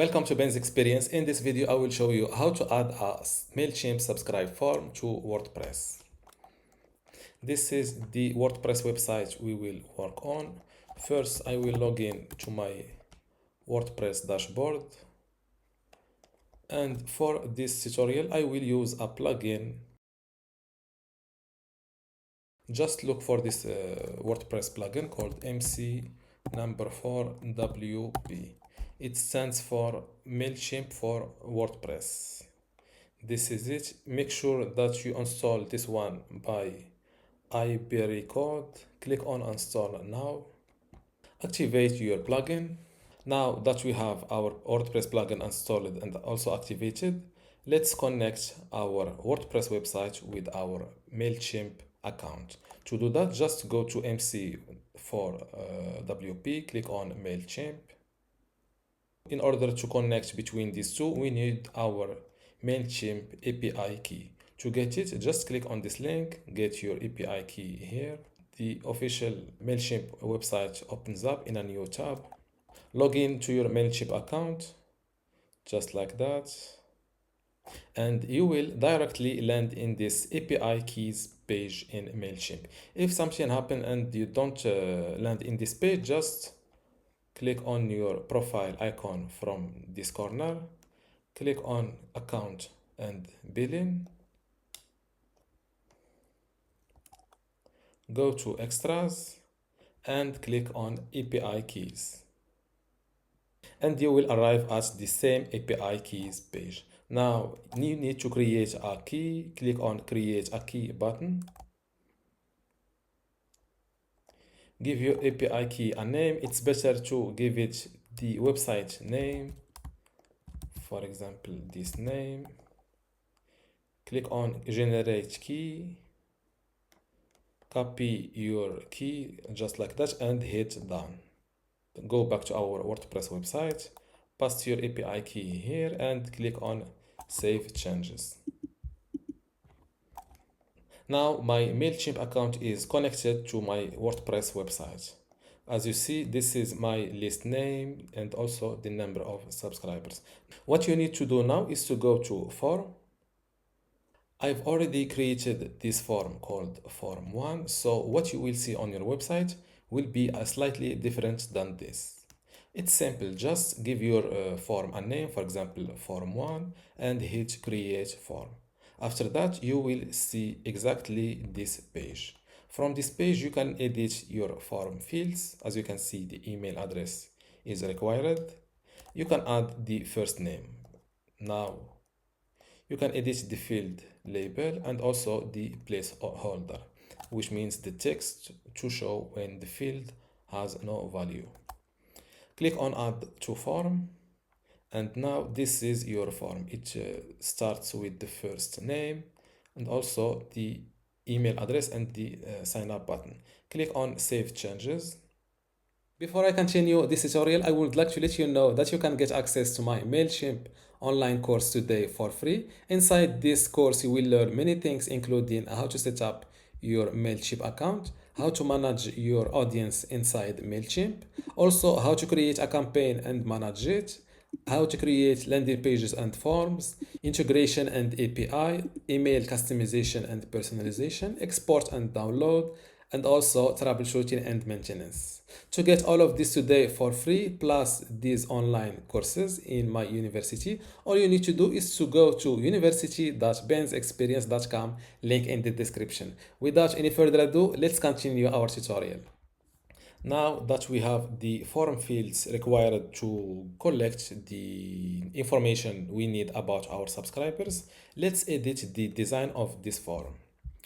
Welcome to Ben's Experience. In this video, I will show you how to add a Mailchimp subscribe form to WordPress. This is the WordPress website we will work on. First, I will log in to my WordPress dashboard. And for this tutorial, I will use a plugin. Just look for this WordPress plugin called MC4WP. It stands for Mailchimp for WordPress. This is it. Make sure that you install this one by IP code. Click on install now. Activate your plugin. Now that we have our WordPress plugin installed and also activated, let's connect our WordPress website with our Mailchimp account. To do that, just go to MC4WP, click on Mailchimp. In order to connect between these two, we need our Mailchimp API key. To get it, just click on this link, get your API key here. The official Mailchimp website opens up in a new tab. Log in to your Mailchimp account, just like that. And you will directly land in this API keys page in Mailchimp. If something happens and you don't land in this page, just click on your profile icon from this corner. Click on account and billing. Go to extras and click on API keys. And you will arrive at the same API keys page. Now you need to create a key. Click on create a key button. Give your API key a name. It's better to give it the website name. For example, this name. Click on generate key. Copy your key just like that and hit done. Go back to our WordPress website, paste your API key here and click on save changes. Now my Mailchimp account is connected to my WordPress website. As you see, this is my list name and also the number of subscribers. What you need to do now is to go to form. I've already created this form called form 1. So what you will see on your website will be slightly different than this. It's simple. Just give your form a name, for example, form 1, and hit create form. After that, you will see exactly this page. From this page, you can edit your form fields. As you can see, the email address is required. You can add the first name. Now, you can edit the field label and also the placeholder, which means the text to show when the field has no value. Click on add to form. And now this is your form. It starts with the first name and also the email address and the sign up button. Click on save changes. Before I continue this tutorial, I would like to let you know that you can get access to my Mailchimp online course today for free. Inside this course, you will learn many things, including how to set up your Mailchimp account, how to manage your audience inside Mailchimp, also how to create a campaign and manage it, how to create landing pages and forms, integration and API, email customization and personalization, export and download, and also troubleshooting and maintenance. To get all of this today for free, plus these online courses in my university, all you need to do is to go to university.bensexperience.com, link in the description. Without any further ado, let's continue our tutorial. Now that we have the form fields required to collect the information we need about our subscribers, let's edit the design of this form.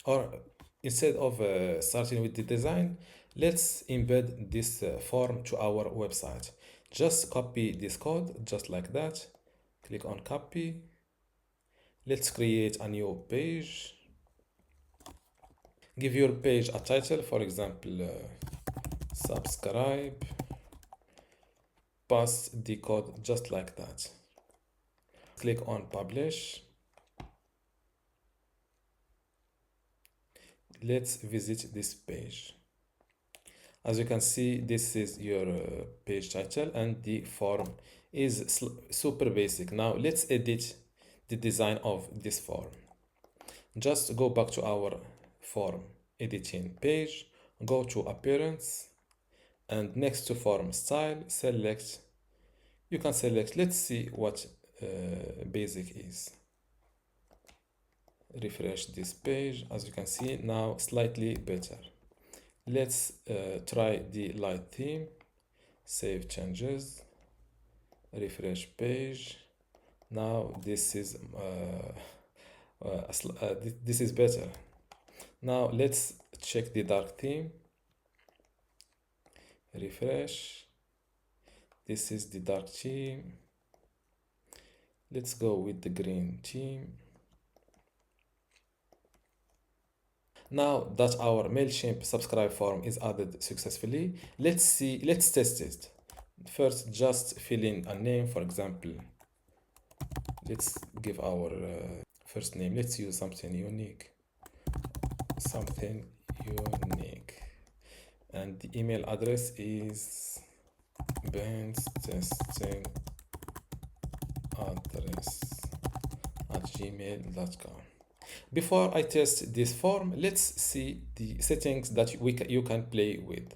Or instead of starting with the design, let's embed this form to our website. Just copy this code just like that. Click on copy. Let's create a new page. Give your page a title, for example, subscribe. Paste the code just like that. Click on publish. Let's visit this page. As you can see, this is your page title and the form is super basic. Now let's edit the design of this form. Just go back to our form editing page, go to appearance, and next to form style, select, you can select, let's see what basic is. Refresh this page. As you can see now, slightly better. Let's try the light theme, save changes, refresh page. Now this is this is better. Now let's check the dark theme, refresh. This is the dark theme. Let's go with the green theme. Now that our Mailchimp subscribe form is added successfully, let's test it. First, just fill in a name. For example, let's give our first name. Let's use something unique. And the email address is Ben's testing address at gmail.com. Before I test this form, let's see the settings that you can play with.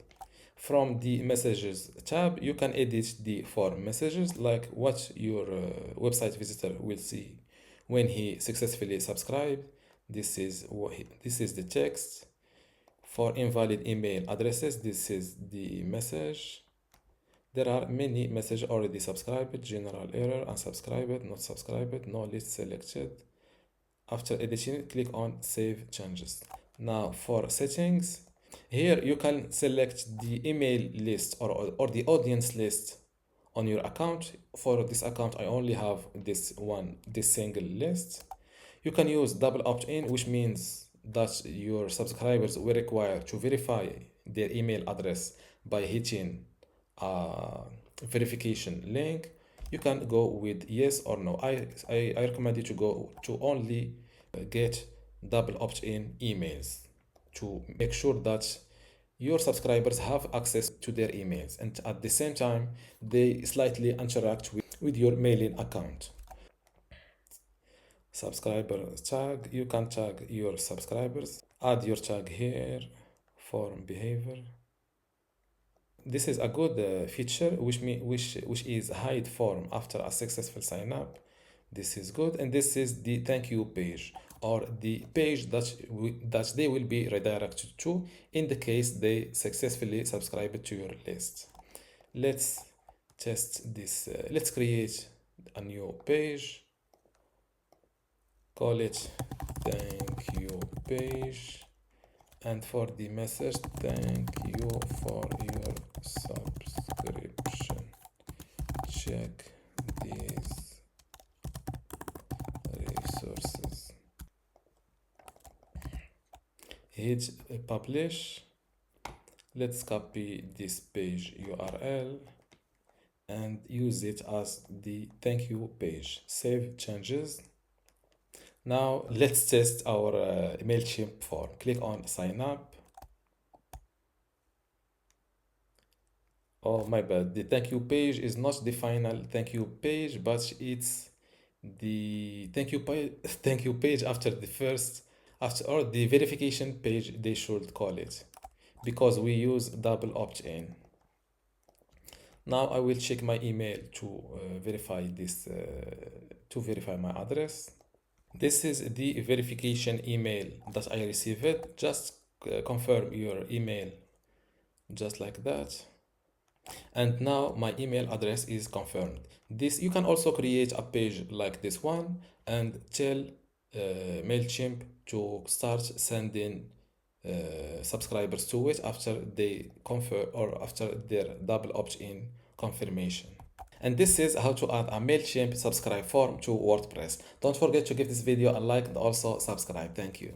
From the messages tab, you can edit the form messages, like what your website visitor will see when he successfully subscribed. This is the text. For invalid email addresses, this is the message. There are many messages: already subscribed, general error, unsubscribed, not subscribed, no list selected. After editing, click on save changes. Now for settings, here you can select the email list or the audience list on your account. For this account, I only have this single list. You can use double opt-in, which means that your subscribers will require to verify their email address by hitting a verification link. You can go with yes or no. I recommend you to go to only get double opt-in emails to make sure that your subscribers have access to their emails, and at the same time they slightly interact with your mailing account. Subscriber tag, you can tag your subscribers. Add your tag here. Form behavior. This is a good feature, which is hide form after a successful sign up. This is good, and this is the thank you page, or the page that they will be redirected to in the case they successfully subscribe to your list. Let's test this. Let's create a new page. Call it thank you page. And for the message, thank you for your subscription. Check these resources. Hit publish. Let's copy this page URL and use it as the thank you page. Save changes. Now let's test our Mailchimp form. Click on sign up. Oh, my bad. The thank you page is not the final thank you page, but it's the thank you page after the verification page, they should call it, because we use double opt-in. Now I will check my email to verify my address. This is the verification email that I received. Just confirm your email just like that. And now my email address is confirmed. You can also create a page like this one and tell Mailchimp to start sending subscribers to it after they confirm or after their double opt-in confirmation. And this is how to add a Mailchimp subscribe form to WordPress. Don't forget to give this video a like and also subscribe. Thank you.